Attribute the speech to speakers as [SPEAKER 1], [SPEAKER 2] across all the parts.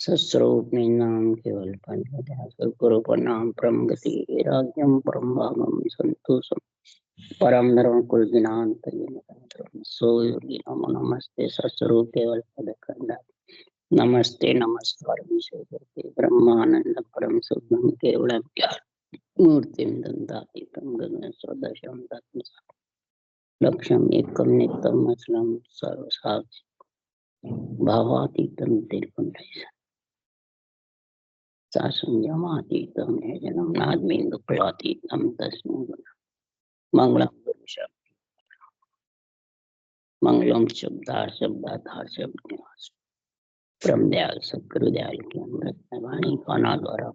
[SPEAKER 1] सस्रोपनिनाम केवल पंचदयासुरगुरु प्रणाम परम गति राज्यम परम भागम संतोषम परम धर्म कुल ज्ञान सो योगी नमो नमस्ते सस्वरूप केवल पद खंडा नमस्ते नमस्कार विशेष ब्रह्मानंद परम सुखम केवल ज्ञान मूर्तिम दंतातीतम गगन सदशम तत्म लक्ष्यम एकम नित्यम असलम सर्वसाक्षी भावातीतम तिरुपति संयमातीतम जन्म नादमी दुक्लातीतम तस्मै मंगलम गुरु शब्द मंगलम शब्दाधार शब्द परम दयाल सतगुरु दयाल की अमृत वाणी काना द्वारा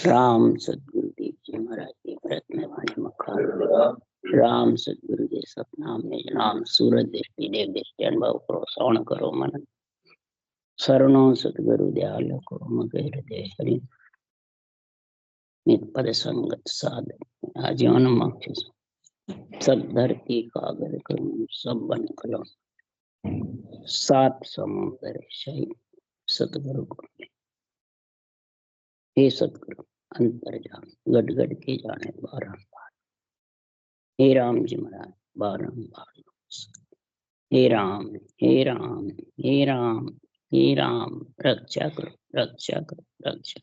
[SPEAKER 1] राम सतगुरु देव जी महाराज की अमृत वाणी मखार राम सतगुरु जी सतनाम निज नाम सूरज दृष्टि देव दृष्टि अनुभव करो श्रवण करो मन शरणों सतगुरु दयाल को मगे हृदय हरि नित पद संगत साधन आजीवन मोक्ष सब धरती कागज करूं सब बन कलम सात समुद्र शहीद सतगुरु को हे सतगुरु अंतर जान गट गट के जाने बारंबार हे राम जी महाराज बारंबार हे राम हे राम हे राम हे राम रक्षा करो रक्षा करो रक्षा।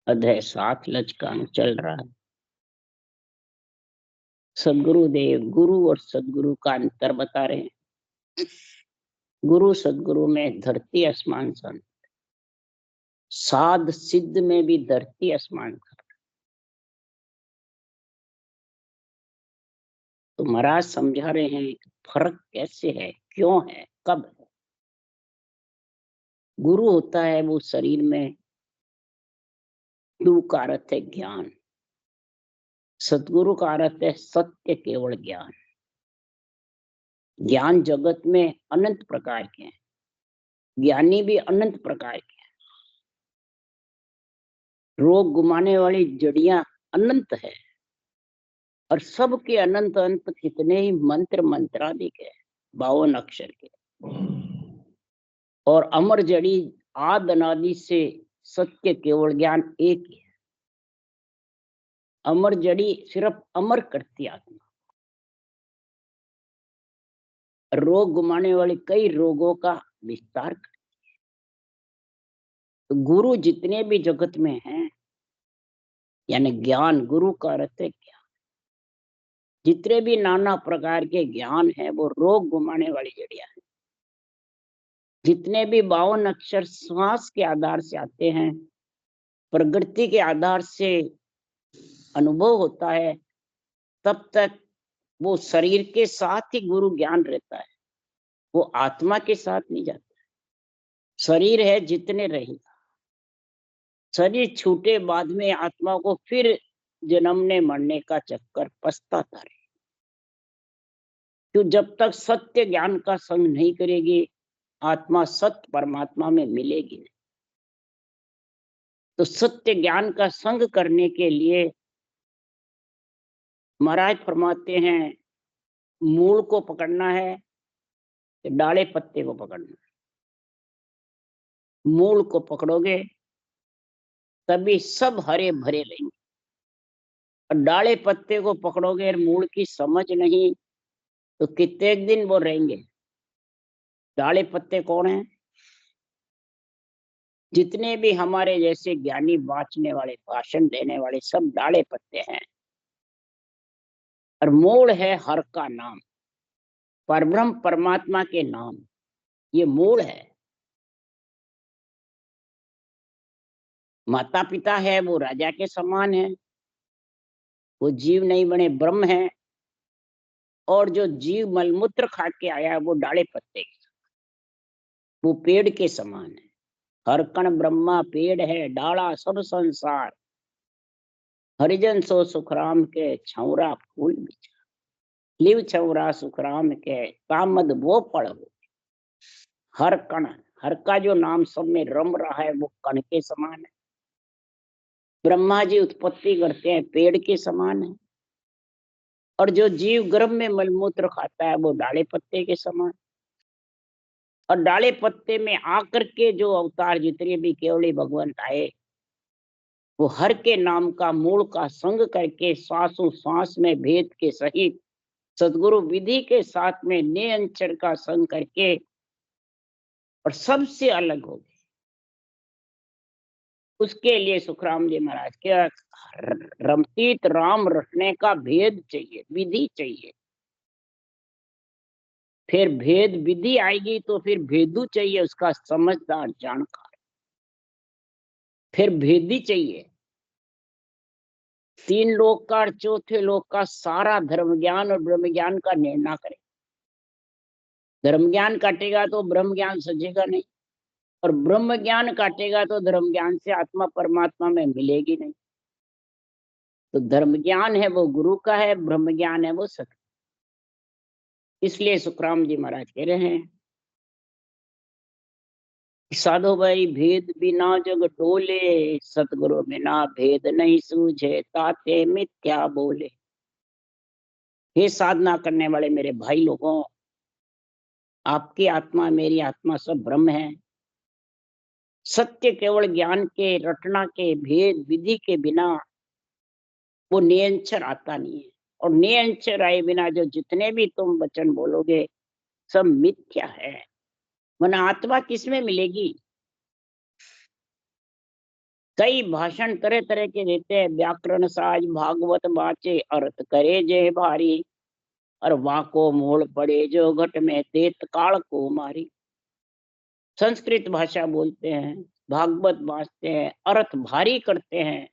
[SPEAKER 1] अध्याय 7 लचकान चल रहा है। सदगुरुदेव गुरु और सदगुरु का अंतर बता रहे हैं। गुरु सदगुरु में धरती आसमान सन, साध सिद्ध में भी धरती आसमान का। तो महाराज समझा रहे हैं फर्क कैसे है, क्यों है, कब है। गुरु होता है वो शरीर में, गुरु का अर्थ है ज्ञान, सतगुरु का अर्थ है सत्य केवल ज्ञान। ज्ञान जगत में अनंत प्रकार के हैं, ज्ञानी भी अनंत प्रकार के हैं। रोग गुमाने वाली जड़ियां अनंत है और सबके अनंत अंत कितने ही मंत्र मंत्रादिक है, 52 अक्षर के। और अमर जड़ी आद अनादि से सत्य केवल ज्ञान एक ही है। अमर जड़ी सिर्फ अमर करती आत्मा। रोग गुमाने वाले कई रोगों का विस्तार करती है। तो गुरु जितने भी जगत में हैं, यानी ज्ञान, गुरु का अर्थ है ज्ञान। जितने भी नाना प्रकार के ज्ञान है वो रोग गुमाने वाली जड़ियां हैं। जितने भी 52 अक्षर श्वास के आधार से आते हैं, प्रकृति के आधार से अनुभव होता है, तब तक वो शरीर के साथ ही गुरु ज्ञान रहता है, वो आत्मा के साथ नहीं जाता। शरीर है जितने रहेगा, शरीर छूटे बाद में आत्मा को फिर जन्मने मरने का चक्कर पछताता रहे। तो जब तक सत्य ज्ञान का संग नहीं करेगी, आत्मा सत्य परमात्मा में मिलेगी नहीं। तो सत्य ज्ञान का संग करने के लिए महाराज फरमाते हैं मूल को पकड़ना है, डाले पत्ते को पकड़ना है। मूल को पकड़ोगे तभी सब हरे भरे रहेंगे, और डाले पत्ते को पकड़ोगे और मूल की समझ नहीं तो कितने दिन वो रहेंगे। डाले पत्ते कौन है? जितने भी हमारे जैसे ज्ञानी बांचने वाले, भाषण देने वाले, सब डाले पत्ते हैं। और मूल है हर का नाम, परब्रह्म परमात्मा के नाम, ये मूल है। माता पिता है वो राजा के समान है, वो जीव नहीं बने ब्रह्म है। और जो जीव मलमूत्र खा के आया है वो डाले पत्ते के समान, वो पेड़ के समान है। हर कण ब्रह्मा पेड़ है, डाला सब संसार। हरिजन सो सुखराम के, छौरा फूल बिछा। लिव छौरा सुखराम के, कामद वो पड़ हो। हर कण, हर का जो नाम सब में रम रहा है वो कण के समान है। ब्रह्मा जी उत्पत्ति करते हैं, पेड़ के समान है। और जो जीव गर्भ में मलमूत्र खाता है वो डाले पत्ते के समान। और डाले पत्ते में आकर के जो अवतार जितने भी केवली भगवंत आए, वो हर के नाम का मूल का संग करके श्वासों श्वास में भेद के सहित सदगुरु विधि के साथ में निरंतर का संग करके और सबसे अलग हो गए। उसके लिए सुखराम जी महाराज के रमतीत राम रटने का भेद चाहिए, विधि चाहिए। फिर भेद विधि आएगी तो फिर भेदू चाहिए, उसका समझदार जानकार। फिर भेदी चाहिए। तीन लोक का और चौथे लोक का सारा धर्म ज्ञान और ब्रह्म ज्ञान का निर्णय करे। धर्म ज्ञान काटेगा तो ब्रह्म ज्ञान सजेगा नहीं, और ब्रह्म ज्ञान काटेगा तो धर्म ज्ञान से आत्मा परमात्मा में मिलेगी नहीं। तो धर्म ज्ञान है वो गुरु का है, ब्रह्म ज्ञान है वो सत्य। इसलिए सुखराम जी महाराज कह रहे हैं, साधो भाई भेद बिना जग डोले, सतगुरु बिना भेद नहीं सूझे, ताते मिथ्या बोले। हे साधना करने वाले मेरे भाई लोगों, आपकी आत्मा मेरी आत्मा सब ब्रह्म है। सत्य केवल ज्ञान के रटना के भेद विधि के बिना वो निरंतर आता नहीं है। और निरंतर आए बिना जो जितने भी तुम वचन बोलोगे सब मिथ्या है। वरना आत्मा किसमें मिलेगी? कई भाषण तरह तरह के देते हैं, व्याकरण साज भागवत बाचे, अर्थ करे जय भारी, और वाको मोड़ पड़े जो घट में देत काल को मारी। संस्कृत भाषा बोलते हैं, भागवत बांचते हैं, अर्थ भारी करते हैं,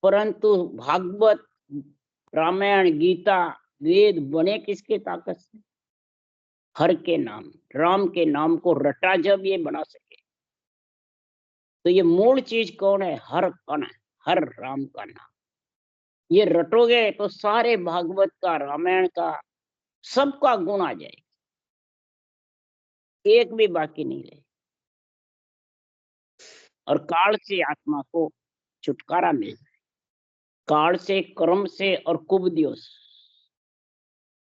[SPEAKER 1] परंतु भागवत रामायण गीता वेद बने किसके ताकत से? हर के नाम राम के नाम को रटा जब ये बना सके। तो ये मूल चीज कौन है? हर कण है, हर राम का नाम। ये रटोगे तो सारे भागवत का रामायण का सबका गुण आ जाएगा, एक भी बाकी नहीं रहे। और काल से आत्मा को छुटकारा मिल जाए, काल से, कर्म से और कुबदियों से।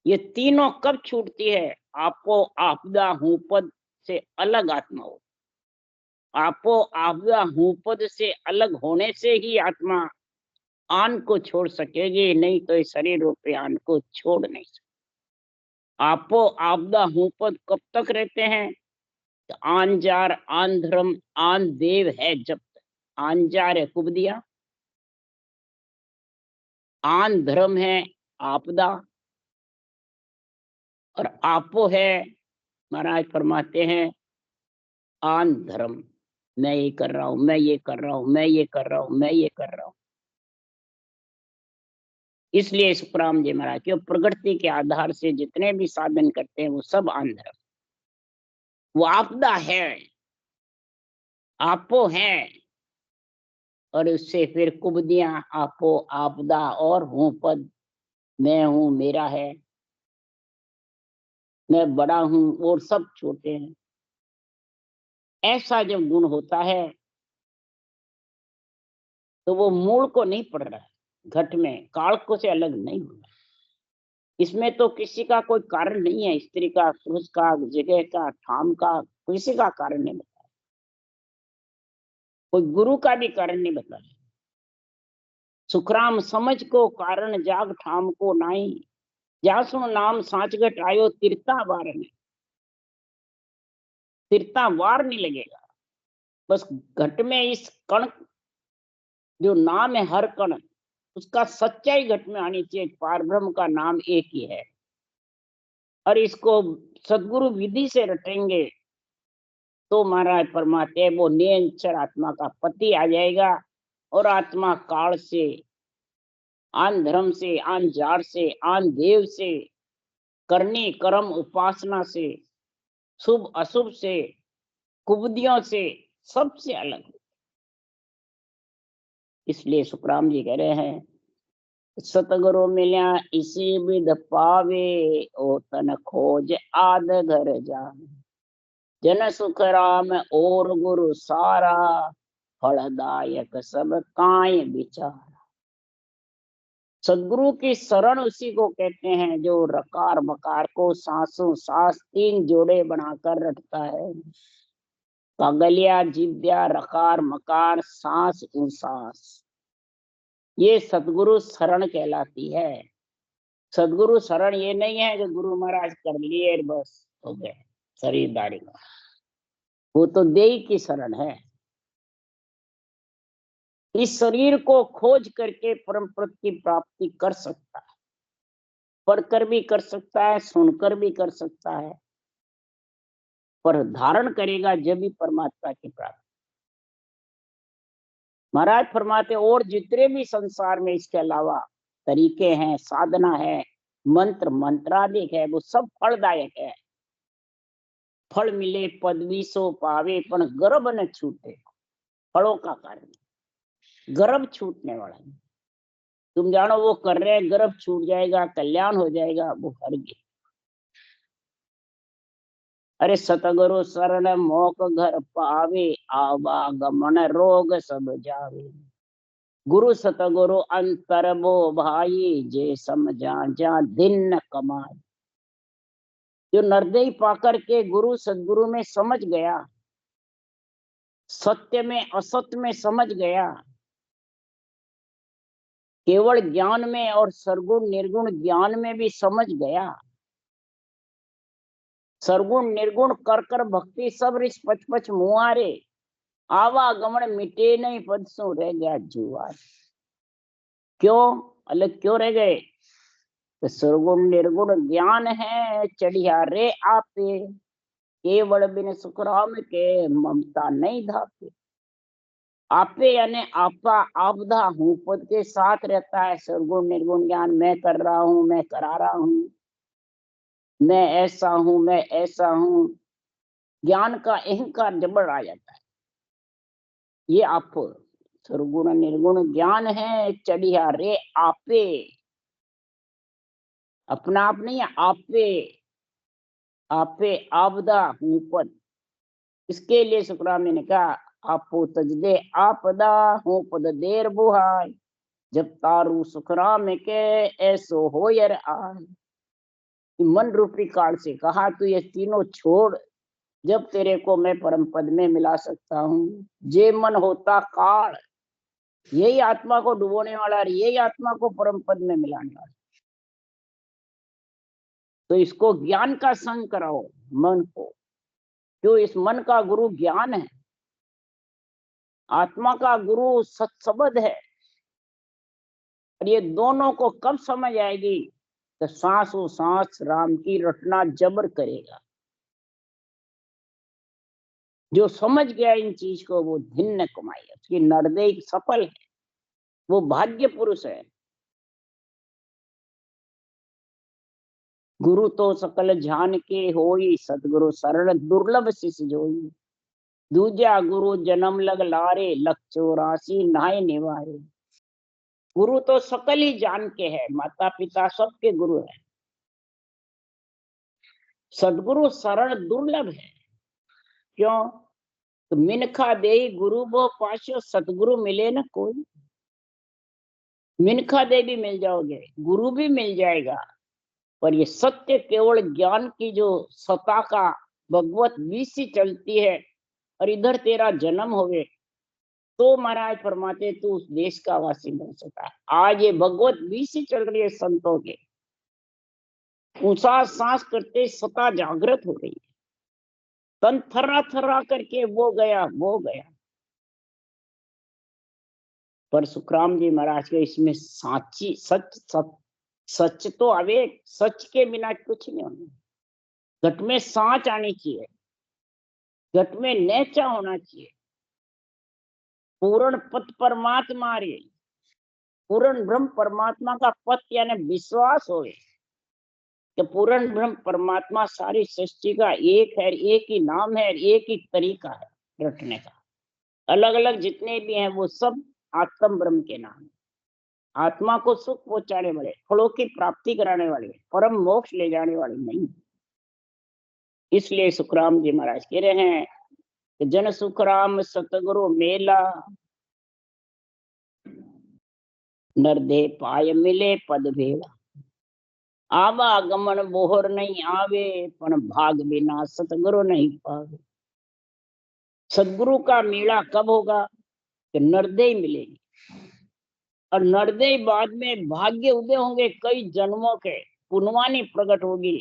[SPEAKER 1] ये तीनों कब छूटती है? आपो आपदा हूं पद से अलग आत्मा हो। आपो आपदा हूं पद से अलग होने से ही आत्मा आन को छोड़ सकेगी, नहीं तो इस शरीर रूपी आन को छोड़ नहीं सकती। आपो आपदा हूं पद कब तक रहते हैं? तो आन जार आन धर्म आन देव है जब तक। आन जार है कुबदिया, आन धर्म है आपदा, और आपो है महाराज फरमाते हैं आन धर्म। मैं ये कर रहा हूं, मैं ये कर रहा हूं, मैं ये कर रहा हूं, मैं ये कर रहा हूं। इसलिए सुखराम जी महाराज की प्रकृति के आधार से जितने भी साधन करते हैं वो सब आन धर्म, वो आपदा है, आपो है, और उससे फिर कुबदियां आपो आपदा और हूं पद, मैं हूं मेरा है, मैं बड़ा हूं और सब छोटे हैं। ऐसा जब गुण होता है तो वो मूल को नहीं पड़ रहा है, घट में कालको से अलग नहीं हो रहा। इसमें तो किसी का कोई कारण नहीं है, स्त्री का, पुरुष का, जगह का, ठाम का, किसी का कारण नहीं बताया, कोई गुरु का भी कारण नहीं बताया। सुखराम समझ को कारण जाग ठाम को नाई, जासु नाम साँच घट आयो तिरता वार में। तिरता वार नहीं लगेगा, बस घट में इस कण जो नाम है हर कण, उसका सच्चाई घट में आनी चाहिए। पारब्रह्म का नाम एक ही है, और इसको सदगुरु विधि से रटेंगे तो महाराज फरमाते हैं वो निरंतर आत्मा का पति आ जाएगा। और आत्मा काल से, आन धर्म से, आन जार से, आन देव से, करनी कर्म उपासना से, शुभ अशुभ से, कुबदियों से, सबसे अलग। इसलिए सुखराम जी कह रहे हैं, सतगुरु मिल्या इसी विध पावे, ओ तन खोज आद घर जान। जन सुख राम और गुरु सारा, फलदायक सब काय विचार। सदगुरु की शरण उसी को कहते हैं जो रकार मकार को सांसों सांस 3 जोड़े बनाकर रखता है। पगलिया जिव्या रकार मकार सांस सांस, ये सदगुरु शरण कहलाती है। सदगुरु शरण ये नहीं है जो गुरु महाराज कर लिए बस हो गए शरीरदारी का, वो तो देही की शरण है। इस शरीर को खोज करके परम पद की प्राप्ति कर सकता है, पढ़कर भी कर सकता है, सुनकर भी कर सकता है, पर धारण करेगा जब भी परमात्मा की प्राप्ति। महाराज फरमाते और जितने भी संसार में इसके अलावा तरीके हैं, साधना है, मंत्र मंत्रादिक है, वो सब फलदायक है। फल मिले पदवी सो पावे पण गर्भ न छूटे, फलों का कारण गर्भ छूटने वाला है। तुम जानो वो कर रहे हैं, गर्भ छूट जाएगा, कल्याण हो जाएगा, वो हर गए। अरे सतगुरु शरण मोक घर पावे, आवागमन रोग सब जावे। गुरु सतगुरु अंतर बो भाई, जे समझा जा दिन न कमाए। जो निर्दयी पाकर के गुरु सदगुरु में समझ गया, सत्य में असत्य में समझ गया, केवल ज्ञान में और सरगुण निर्गुण ज्ञान में भी समझ गया, सरगुण निर्गुण कर कर भक्ति सब रिस पच पच मुआरे, आवागमन मिटे नहीं पद सो रह गया जुआर। क्यों अलग क्यों रह गए? तो सरगुण निर्गुण ज्ञान है चढ़िया रे आपे, केवल बिन सुखराम के ममता नहीं धापे। आपे यानी आपा आपदा हूँ पद के साथ रहता है सरगुण निर्गुण ज्ञान। मैं कर रहा हूँ, मैं करा रहा हूँ, मैं ऐसा हूँ, मैं ऐसा हूँ, ज्ञान का अहंकार जबड़ आ जाता है। ये आप सरगुण निर्गुण ज्ञान है चढ़िया रे आपे, अपना आप नहीं है, आपे आपे आपदा हूँ पद। इसके लिए सुखराम ने कहा आपो तजदे आपदा हूँ पद देर बुहाय, जब तारू सुखराम के ऐसो हो यर आय। मन रूपी काल से कहा तू ये तीनों छोड़, जब तेरे को मैं परम पद में मिला सकता हूँ। जे मन होता काल, यही आत्मा को डुबोने वाला, यही आत्मा को परम पद में मिलाने वाला। तो इसको ज्ञान का संग कराओ मन को, जो इस मन का गुरु ज्ञान है, आत्मा का गुरु सत्सबद है। और ये दोनों को कब समझ आएगी? तो सांसों सांस राम की रटना जबर करेगा। जो समझ गया इन चीज को वो धिन्न कमाई, उसकी नर्दय सफल है, वो भाग्य पुरुष है। गुरु तो सकल जान के होई, सतगुरु शरण दुर्लभ शिष जोई। दूजा गुरु जन्म लग लारे, लख 84 नाय निवारे। गुरु तो सकल ही जान के है, माता पिता सबके गुरु है। सदगुरु शरण दुर्लभ है। क्यों? तो मिनखा दे गुरु वो पाशो, सतगुरु मिले न कोई। मिनखा दे भी मिल जाओगे, गुरु भी मिल जाएगा, पर ये सत्य केवल ज्ञान की जो सता का भगवत बीज से चलती है, और इधर तेरा जन्म होवे तो महाराज फरमाते तू उस देश का वासी बन सका है। आज ये भगवत बीज से चल रही है संतों के, ऊंचा सांस करते सता जागृत हो रही है, तन थर्रा थर्रा करके वो गया वो गया। पर सुखराम जी महाराज के इसमें साची सच सच सच तो अवेक, सच के बिना कुछ नहीं होना। घट में सांच आनी चाहिए, घट में नेचा होना चाहिए। पूर्ण पथ परमात्मा रे, पूर्ण ब्रह्म परमात्मा का पथ यानी विश्वास होवे कि पूर्ण ब्रह्म परमात्मा सारी सृष्टि का एक है, एक ही नाम है, एक ही तरीका है रटने का। अलग अलग जितने भी हैं वो सब आत्म ब्रह्म के नाम है। आत्मा को सुख पहुंचाने वाले, फलों की प्राप्ति कराने वाले, परम मोक्ष ले जाने वाले नहीं। इसलिए सुखराम जी महाराज कह रहे हैं कि जन सुखराम सतगुरु मेला, नरदे पाय मिले पद भेड़ा, आवागमन बोहर नहीं आवे, पण भाग बिना सतगुरु नहीं पावे। सदगुरु का मेला कब होगा? कि नरदे मिलेगी, और नरदे बाद में भाग्य उदय होंगे, कई जन्मों के पुण्यवानी प्रकट होगी,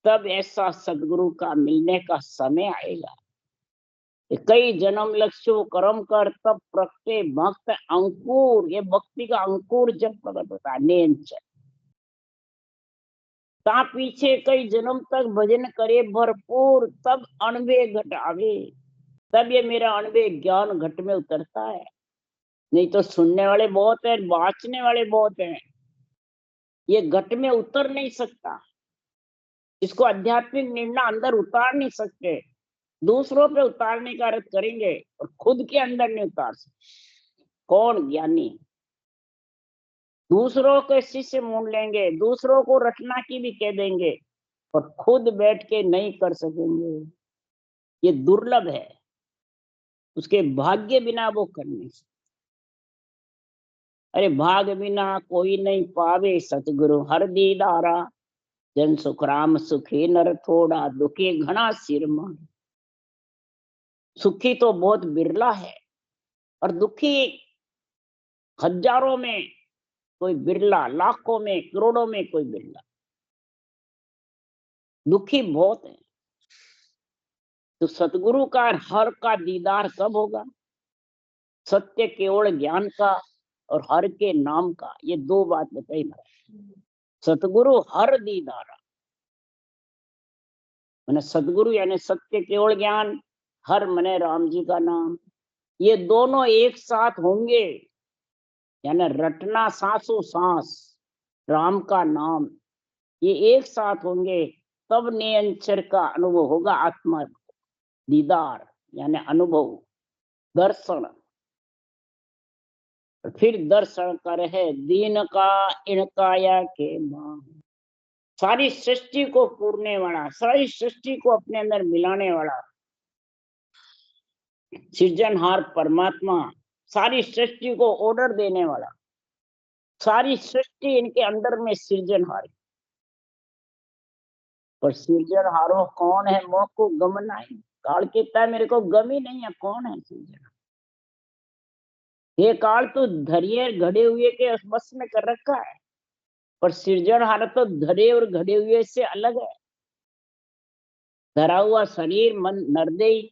[SPEAKER 1] तब ऐसा सदगुरु का मिलने का समय आएगा। कई जन्म लक्ष्य कर्म कर तब प्रगटे भक्त अंकुर, ये भक्ति का अंकुर जब प्रकट होता है नेंच, ता पीछे कई जन्म तक भजन करे भरपूर, तब अणवे घट आवे, तब ये मेरा अणवे ज्ञान घट में उतरता है। नहीं तो सुनने वाले बहुत है, वाचने वाले बहुत हैं, ये घट में उतर नहीं सकता, इसको आध्यात्मिक निर्णय अंदर उतार नहीं सकते, दूसरों पे उतारने का अर्थ करेंगे और खुद के अंदर नहीं उतार सकते। कौन ज्ञानी? दूसरों के शिष्य मूड लेंगे, दूसरों को रटना की भी कह देंगे, और खुद बैठ के नहीं कर सकेंगे, ये दुर्लभ है, उसके भाग्य बिना वो कर नहीं सकते। अरे भाग बिना कोई नहीं पावे सतगुरु हर दीदारा, जन सुख राम सुखी नर थोड़ा, दुखी घना सिर मार। सुखी तो बहुत बिरला है, और दुखी हजारों में कोई बिरला, लाखों में करोड़ों में कोई बिरला, दुखी बहुत है। तो सतगुरु का हर का दीदार कब होगा? सत्य केवल ज्ञान का और हर के नाम का, ये दो बात बताई महाराज। सतगुरु हर दीदारा, मैंने सतगुरु यानी सत्य केवल ज्ञान, हर मने राम जी का नाम, ये दोनों एक साथ होंगे, यानी रटना सांसों सांस राम का नाम, ये एक साथ होंगे, तब नियंचर का अनुभव होगा। आत्मा दीदार यानी अनुभव, दर्शन, फिर दर्शन कर है दीन का इनकाया के मां। सारी सृष्टि को पूरने वाला, सारी सृष्टि को अपने अंदर मिलाने वाला सृजनहार परमात्मा, सारी सृष्टि को ऑर्डर देने वाला, सारी सृष्टि इनके अंदर में सृजनहार। पर सृजनहारो कौन है? मोह को गम नहीं, काल कहता है मेरे को गम ही नहीं है, कौन है सृजन? ये काल तो धरिए घड़े हुए के बस में कर रखा है, पर सृजनहार तो धरे और घड़े हुए से अलग है। धरा हुआ शरीर मन नरदेही,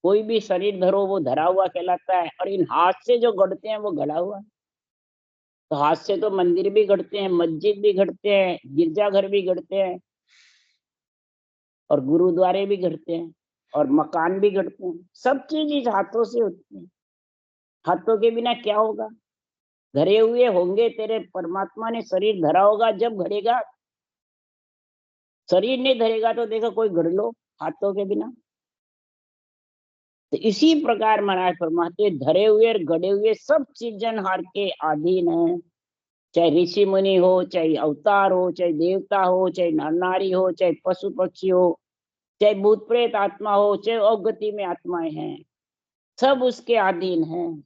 [SPEAKER 1] कोई भी शरीर धरो वो धरा हुआ कहलाता है, और इन हाथ से जो गढ़ते हैं वो गढ़ा हुआ। तो हाथ से तो मंदिर भी गढ़ते हैं, मस्जिद भी गढ़ते हैं, गिरजाघर भी गढ़ते हैं, और गुरुद्वारे भी गढ़ते हैं, और मकान भी गढ़ते हैं। सब चीज इस हाथों से होती है। हाथों के बिना क्या होगा? धरे हुए होंगे, तेरे परमात्मा ने शरीर धरा होगा जब घड़ेगा। शरीर नहीं धरेगा तो देखो कोई गढ़ लो हाथों के बिना। तो इसी प्रकार महाराज फरमाते, धरे हुए और गढ़े हुए सब सृजनहार के अधीन है। चाहे ऋषि मुनि हो, चाहे अवतार हो, चाहे देवता हो, चाहे नर नारी हो, चाहे पशु पक्षी हो, चाहे भूत प्रेत आत्मा हो, चाहे अवगति में आत्माएं हैं, सब उसके अधीन हैं।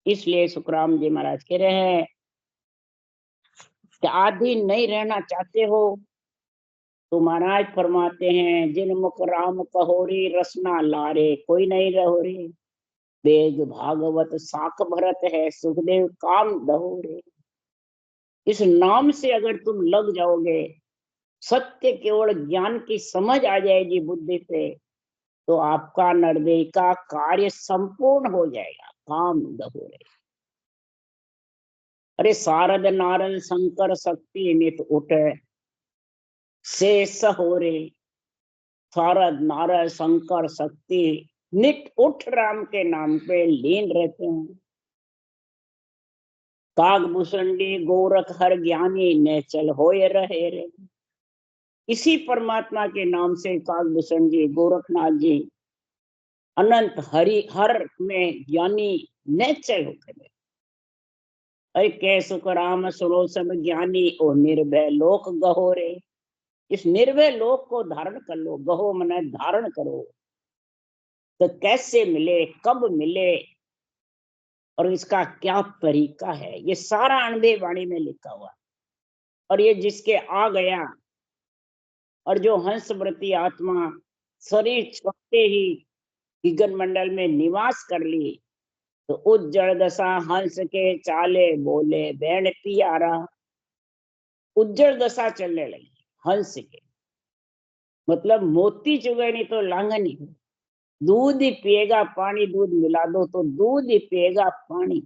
[SPEAKER 1] इसलिए सुखराम जी महाराज कह रहे हैं कि अधीन नहीं रहना चाहते हो तो महाराज फरमाते हैं, जिन मुख राम कहोरी रसना लारे, कोई नहीं रहो रे। वेद भागवत साख भरत है, सुखदेव काम दहोरे। इस नाम से अगर तुम लग जाओगे, सत्य केवल ज्ञान की समझ आ जाएगी बुद्धि पे, तो आपका नरदेह का कार्य संपूर्ण हो जाएगा, काम दहोरे। अरे सारद नारद शंकर शक्ति नित उठ शेष हो रे। सारद नारद शंकर शक्ति नित उठ राम के नाम पे लीन रहते हैं। कागभूषणी गोरख हर ज्ञानी ने चल होए रहे रे। इसी परमात्मा के नाम से कागभूषण जी, गोरखनाथ जी, अनंत हरि हर में ज्ञानी नेचर होते हैं। अरे कै सुख राम सुनो सब ज्ञानी, ओ निर्भय लोक गहोरे। इस निर्भय लोक को धारण कर लो, गहो मने धारण करो। तो कैसे मिले, कब मिले, और इसका क्या तरीका है, ये सारा अनबे वाणी में लिखा हुआ है। और ये जिसके आ गया, और जो हंस व्रती आत्मा शरीर छोड़ते ही गगन मंडल में निवास कर ली, तो उज्जड़ दशा हंस के चाले बोले बैण पियारा। उज्जड़ दशा चलने लगी हंस के, मतलब मोती चुगे नहीं तो लांघन ही। दूध ही पिएगा पानी, दूध मिला दो तो दूध ही पिएगा पानी।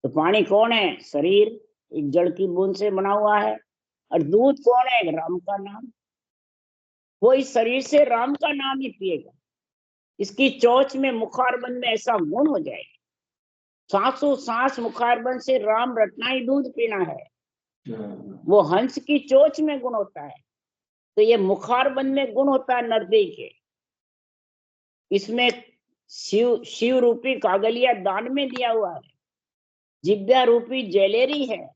[SPEAKER 1] तो पानी कौन है? शरीर, एक जड़ की बूंद से बना हुआ है। और दूध कौन है? राम का नाम। वो इस शरीर से राम का नाम ही पिएगा। इसकी चोंच में, मुखारबंद में ऐसा गुण हो जाएगा, सांसों सांस मुखारबंद से राम रटना ही दूध पीना है। वो हंस की चोंच में गुण होता है, तो ये मुखारबंद में गुण होता है नरदेई के। इसमें शिव रूपी कागलिया दान में दिया हुआ है। जिब्या रूपी जेलेरी है।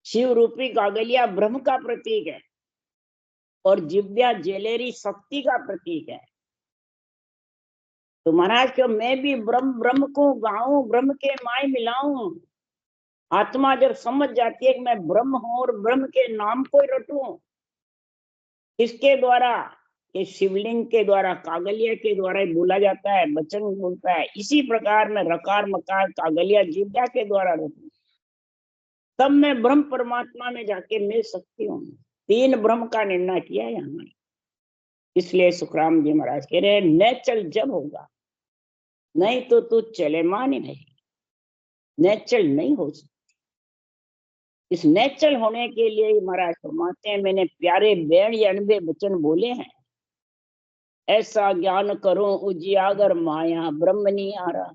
[SPEAKER 1] शिव रूपी कागलिया ब्रह्म का प्रतीक है, और जिब्या जेलेरी शक्ति का प्रतीक है। तो महाराज क्यों मैं भी ब्रह्म को गाऊं, ब्रह्म के माय मिलाऊं। आत्मा जब समझ जाती है कि मैं ब्रह्म हूं और ब्रह्म के नाम को रटूं, इसके द्वारा, ये शिवलिंग के द्वारा, कागलिया के द्वारा बोला जाता है, वचन बोलता है। इसी प्रकार में रकार मकार कागलिया जिब्या के द्वारा रटूं, तब मैं ब्रह्म परमात्मा में जाके मिल सकती हूँ। तीन ब्रह्म का निर्णय किया है हमने। इसलिए सुखराम जी महाराज कह रहे हैं, न चल जब होगा, नहीं तो तू चले मान ही नहीं। नेचल नहीं हो सकती। इस नेचल होने के लिए ही महाराज फरमाते हैं, मैंने प्यारे बैण अनबे वचन बोले हैं। ऐसा ज्ञान करूं उजियागर माया ब्रह्म नहीं आ रहा।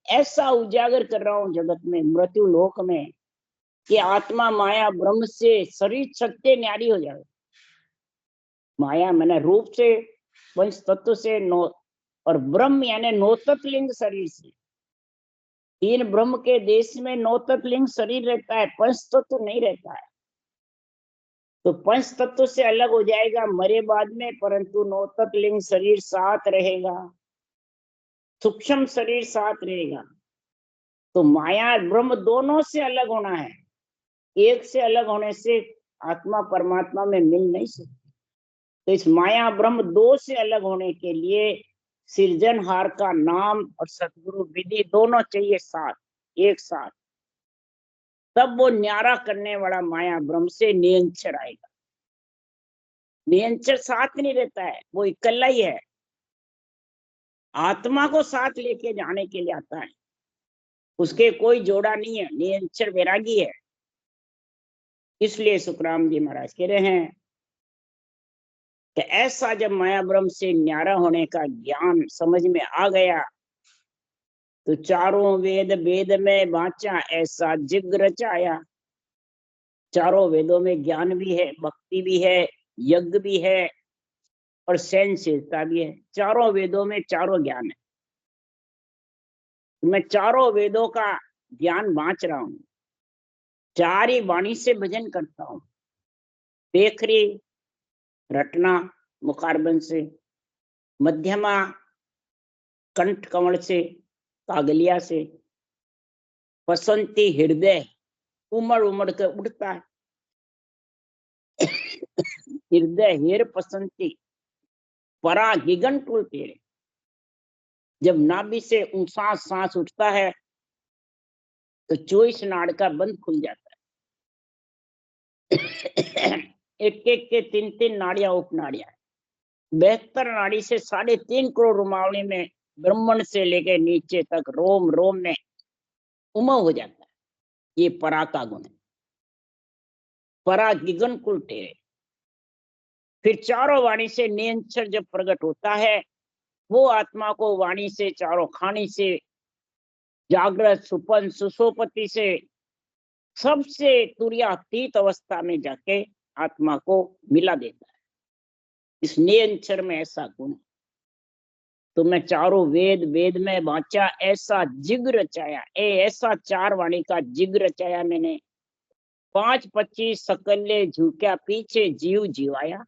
[SPEAKER 1] ऐसा उजागर कर रहा हूं जगत में, मृत्यु लोक में, कि आत्मा माया ब्रह्म से शरीर सत्य न्यारी हो जाए। माया मैंने रूप से, पंच तत्व से, नो, और ब्रह्म यानी नौ तत्व लिंग शरीर से। तीन ब्रह्म के देश में नौ तत्व लिंग शरीर रहता है, पंच तत्व नहीं रहता है। तो पंच तत्व से अलग हो जाएगा मरे बाद में, परंतु नौ तत्व लिंग शरीर साथ रहेगा, सूक्ष्म शरीर साथ रहेगा। तो माया ब्रह्म दोनों से अलग होना है। एक से अलग होने से आत्मा परमात्मा में मिल नहीं सकती। तो इस माया ब्रह्म दो से अलग होने के लिए सृजनहार का नाम और सतगुरु विधि दोनों चाहिए साथ, एक साथ। तब वो न्यारा करने वाला माया ब्रह्म से नियंचर आएगा। नियंचर साथ नहीं रहता है, वो इकल्ला ही है। आत्मा को साथ लेके जाने के लिए आता है, उसके कोई जोड़ा नहीं है। नियंचर वैरागी है। इसलिए सुखराम जी महाराज कह रहे हैं कि ऐसा जब माया ब्रह्म से न्यारा होने का ज्ञान समझ में आ गया, तो चारों वेद वेद में बाँचा ऐसा जिग रचाया। चारों वेदों में ज्ञान भी है, भक्ति भी है, यज्ञ भी है, और सहनशीलता भी है। चारों वेदों में चारों ज्ञान है। मैं चारों वेदों का ज्ञान बांच रहा हूँ। चार ही वाणी से भजन करता हूँ। पेखरी रटना मुखारबंद से, मध्यमा कंठ कमल से, कागलिया से, पसंती हृदय उमड़ उमड़ कर उठता है। हृदय हेर पसंती परा गिगन टूल तेरे। जब नाभि से ऊंचा सांस उठता है तो 24 नाड़ का बंद खुल जाता है। एक एक के 3-3 नाड़ियां उपनाड़ियां, 72 नाड़ी से 3.5 करोड़ रुमावली में ब्रह्मण से लेकर नीचे तक रोम रोम में उमव हो जाता है। ये परा का गुण है। परा गिगन कुल तेरे। फिर चारों वाणी से नियंत्रण जब प्रकट होता है, वो आत्मा को वाणी से, चारों खानी से, जागृत सुपन सुसोपति से, सबसे तुर्यातीत अवस्था में जाके आत्मा को मिला देता है। इस नियंत्रण में ऐसा गुण। तो मैं चारों वेद वेद में बाँचा ऐसा जिग रचाया। ऐसा चार वाणी का जिग रचाया मैंने। 5-25 सकल्य झुक्या पीछे जीव जीवाया।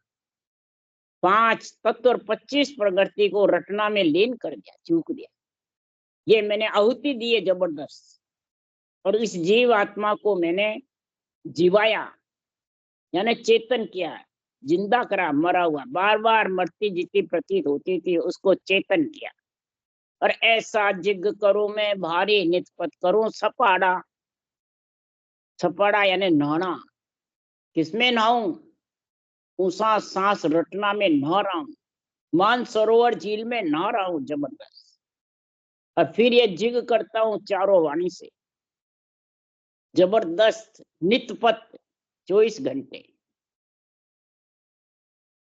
[SPEAKER 1] 5 तत्व और 25 प्रकृति को रटना में लीन कर दिया, झूक दिया। ये मैंने आहुति दी है जबरदस्त, और इस जीव आत्मा को मैंने जीवाया, यानी चेतन किया है, जिंदा करा, मरा हुआ बार बार मरती जीती प्रतीत होती थी, उसको चेतन किया। और ऐसा जिग करूं मैं भारी, नितपत करूं सपाड़ा। सपाड़ा यानी नहाना। किसमें नहाऊं? ऊषा सांस रटना में नहा रहा हूं, मानसरोवर झील में नहा रहा हूं जबरदस्त। और फिर ये जिग करता हूं चारों वाणी से, जबरदस्त नितपत 24 घंटे।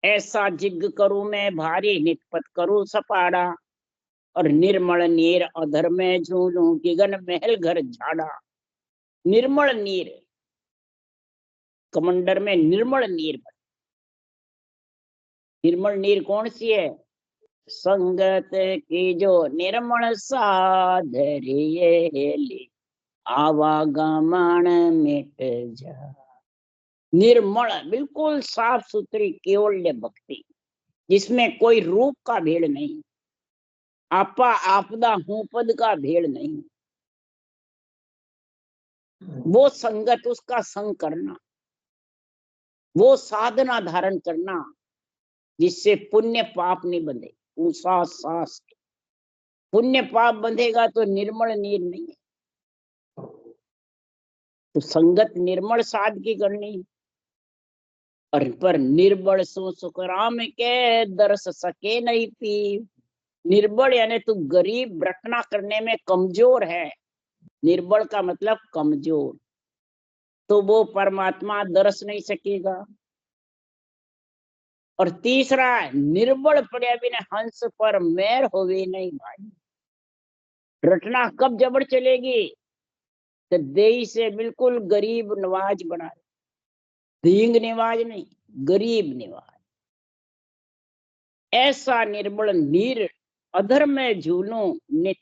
[SPEAKER 1] ऐसा जिग करूं मैं भारी, नितपत करूं सपाड़ा। और निर्मल नीर अधर में झूलूं, गिगन महल घर झाड़ा। निर्मल नीर, कमंडर में निर्मल नीर। निर्मल नीर कौन सी है? संगत की जो निर्मल साधरिये, आवागमन मिट जा। निर्मल बिल्कुल साफ सुथरी केवल्य भक्ति, जिसमें कोई रूप का भेद नहीं, आपा आपदा हूं पद का भेद नहीं। वो संगत, उसका संग करना, वो साधना धारण करना जिससे पुण्य पाप नहीं बंधे। ऊषा सांस, पुण्य पाप बंधेगा तो निर्मल नीर नहीं है। तो संगत निर्मल साधकी करनी। और पर निर्बल सो सुखराम के, दरस सके नहीं पी। निर्बल यानी तू गरीब, रटना करने में कमजोर है। निर्बल का मतलब कमजोर, तो वो परमात्मा दरस नहीं सकेगा। और तीसरा, निर्बल पड़े बिना हंस पर मेर होवे नहीं भाई। रटना कब जबड़ चलेगी? तो देई से बिल्कुल गरीब नवाज बना, दींग निवाज नहीं, गरीब निवाज। ऐसा निर्बल नीर अधर में झूलूं नित,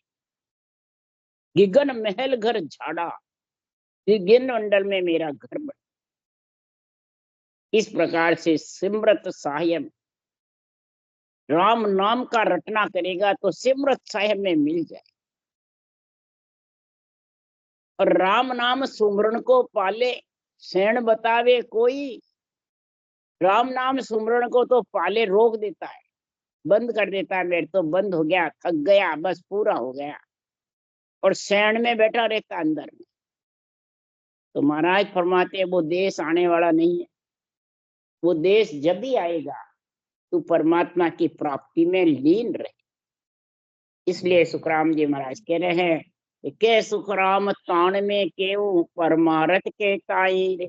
[SPEAKER 1] गिगन महल घर झाड़ा। गिगन मंडल में मेरा घर बना। इस प्रकार से सिमरत साहिब, राम नाम का रटना करेगा तो सिमरत साहिब में मिल जाए। और राम नाम सुमरन को पाले, शरण बतावे कोई। राम नाम सुमरन को तो पाले, रोक देता है, बंद कर देता है। मेरे तो बंद हो गया, थक गया, बस पूरा हो गया, और शरण में बैठा रहता अंदर में। तो महाराज फरमाते वो देश आने वाला नहीं है। वो देश जब भी आएगा तो परमात्मा की प्राप्ति में लीन रहे। इसलिए सुखराम जी महाराज कह रहे हैं के सुखराम ताण में केऊ, परमारथ के ताई रे।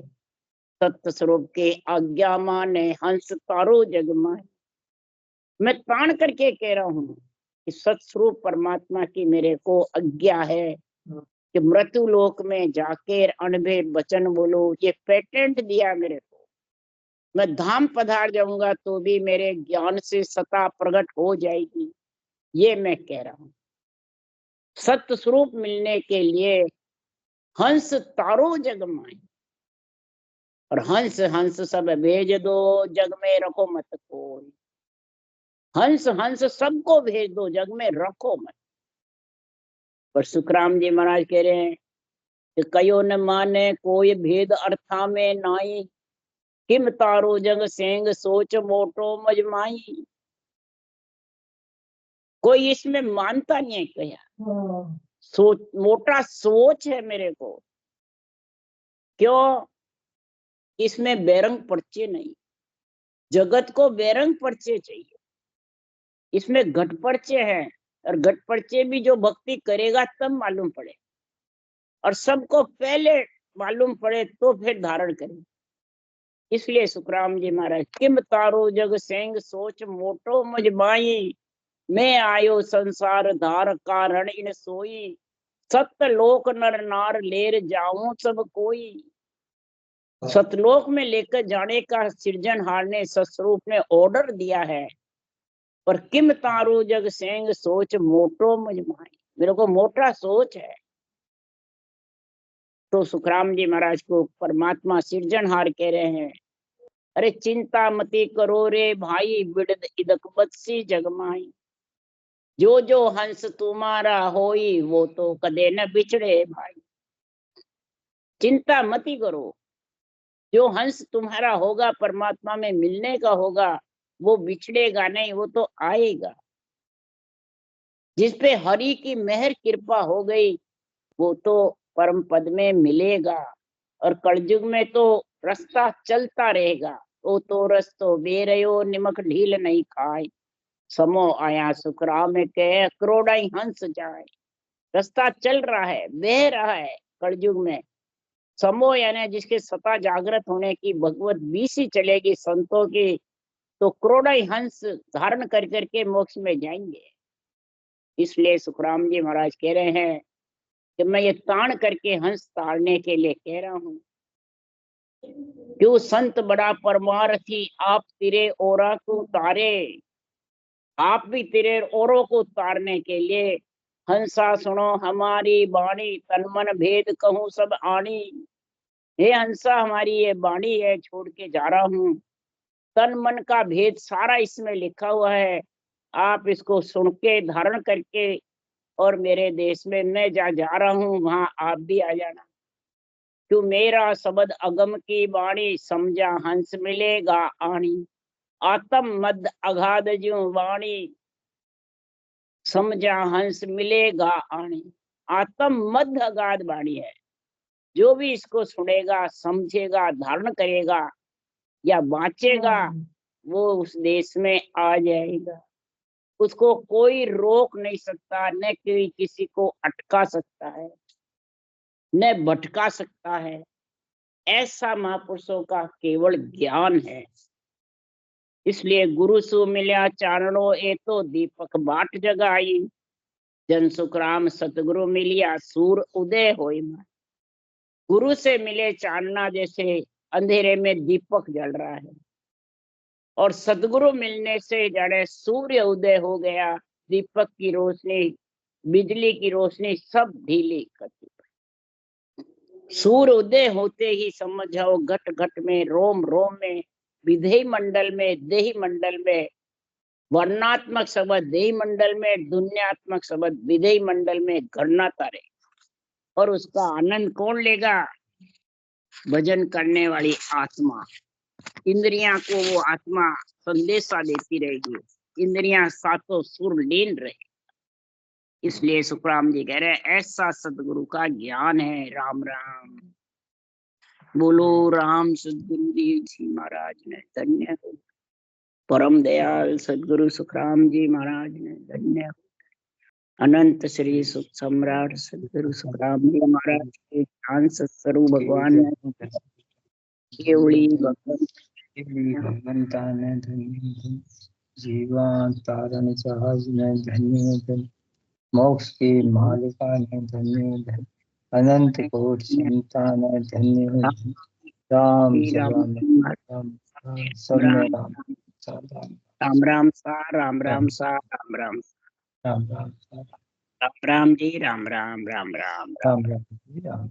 [SPEAKER 1] सत्य स्वरूप के आज्ञा माने, हंस तारो जग माए। मैं तान करके कह रहा हूँ कि सत्स्वरूप परमात्मा की मेरे को आज्ञा है कि मृत्यु लोक में जाके अनभे वचन बोलो। ये पेटेंट दिया मेरे को। मैं धाम पधार जाऊंगा तो भी मेरे ज्ञान से सता प्रकट हो जाएगी, ये मैं कह रहा हूँ। सत्य स्वरूप मिलने के लिए हंस तारो जग माए। और हंस हंस सब भेज दो, जग में रखो मत कोई। हंस हंस सबको भेज दो, जग में रखो मत। पर सुखराम जी महाराज कह रहे हैं कि कयो न माने कोई भेद अर्थां में नाई। किम तारो जग सेंग, सोच मोटो मजमाई। कोई इसमें मानता नहीं है। कहा सोच, मोटा सोच है मेरे को। क्यों? इसमें बेरंग पर्चे नहीं। जगत को बेरंग पर्चे चाहिए, इसमें घट पर्चे हैं। और घट पर्चे भी जो भक्ति करेगा तब मालूम पड़े, और सबको पहले मालूम पड़े तो फिर धारण करे। इसलिए सुखराम जी महाराज, किम तारो जग सेंग, सोच मोटो मजमाई। मैं आयो संसार धार, कारण इन सोई। सत्य लोक नर नार, लेर जाऊं सब कोई। सतलोक में लेकर जाने का सृजनहार ने सस्वरूप ने ऑर्डर दिया है। पर किम तारो जग सेंग, सोच मोटो मजमाई। मेरे को मोटा सोच है। तो सुखराम जी महाराज को परमात्मा सृजनहार कह रहे हैं, अरे चिंता मती करो रे भाई, बिड़द इदक बदसी जगमाई। जो जो हंस तुम्हारा होई वो तो कदे न बिछड़े भाई। चिंता मत ही करो, जो हंस तुम्हारा होगा परमात्मा में मिलने का होगा, वो बिछड़ेगा नहीं, वो तो आएगा। जिसपे हरि की मेहर कृपा हो गई वो तो परम पद में मिलेगा। और कलयुग में तो रास्ता चलता रहेगा, वो तो रस्तो बेरयो निमक ढील नहीं खाए। समो आया सुखराम के करोड़ा ही हंस जाए। रास्ता चल रहा है, बह रहा है कलयुग में। समो यानी जिसके सता जागृत होने की भगवत बीसी चलेगी संतों की, तो करोड़ा ही हंस धारण कर करके मोक्ष में जाएंगे। इसलिए सुखराम जी महाराज कह रहे हैं कि मैं ये ताण करके हंस ताड़ने के लिए कह रहा हूँ। क्यों संत बड़ा परमार्थी, आप तेरे ओरा को तारे। आप भी तेरे औरों को तारने के लिए हंसा सुनो हमारी बाणी, तन मन भेद कहूँ सब आनी। हे हंसा, हमारी ये बाणी है, छोड़ के जा रहा हूँ। तन मन का भेद सारा इसमें लिखा हुआ है। आप इसको सुन के धारण करके और मेरे देश में मैं जा रहा हूँ, वहां आप भी आ जाना। तू मेरा शब्द अगम की बाणी, समझा हंस मिलेगा आनी। आत्म मद अगाध ज्यों वाणी, समझा हंस मिलेगा आनी। आत्म मद अगाध वाणी है। जो भी इसको सुनेगा, समझेगा, धारण करेगा या बाँचेगा, वो उस देश में आ जाएगा। उसको कोई रोक नहीं सकता, न कोई किसी को अटका सकता है, न भटका सकता है। ऐसा महापुरुषों का केवल ज्ञान है। इसलिए गुरु सु मिल्या चारणों, ए तो दीपक बाट जगाई। जन सुखराम सतगुरु मिलिया, सूर उदय होई मन। गुरु से मिले चानना जैसे अंधेरे में दीपक जल रहा है, और सदगुरु मिलने से जाने सूर्य उदय हो गया। दीपक की रोशनी, बिजली की रोशनी सब ढीली करती। सूर्य उदय होते ही समझ जाओ घट घट में, रोम रोम में, विधेय मंडल में, देही मंडल में, वर्णात्मक शब्द देही मंडल में, दुनियात्मक शब्द विधेय मंडल में गणनाता रहे। और उसका आनंद कौन लेगा? भजन करने वाली आत्मा। इंद्रियां को वो आत्मा संदेशा देती रहेगी, इंद्रियां सातों सुर लीन रहे। इसलिए सुखराम जी कह रहे हैं ऐसा सदगुरु का ज्ञान है। राम राम बोलो। राम सदगुरु देव जी महाराज ने धन्य हो। परम दयाल सदगुरु सुखराम जी महाराज ने धन्य हो। अनंत श्री सुख सम्राट सदगुरु सुखराम जी महाराज के ज्ञान सत्स्वरूप भगवान ने केवली
[SPEAKER 2] भगवंता ने धन्य, जीवन तारण जहाज ने धन्य, मोक्ष की मालिका ने धन्य, अनंत कोटि संतान ने धन्य। राम
[SPEAKER 1] राम
[SPEAKER 2] सब में
[SPEAKER 1] राम राम राम सा राम राम सा राम राम
[SPEAKER 2] राम राम
[SPEAKER 1] राम राम जी राम राम राम राम
[SPEAKER 2] राम राम।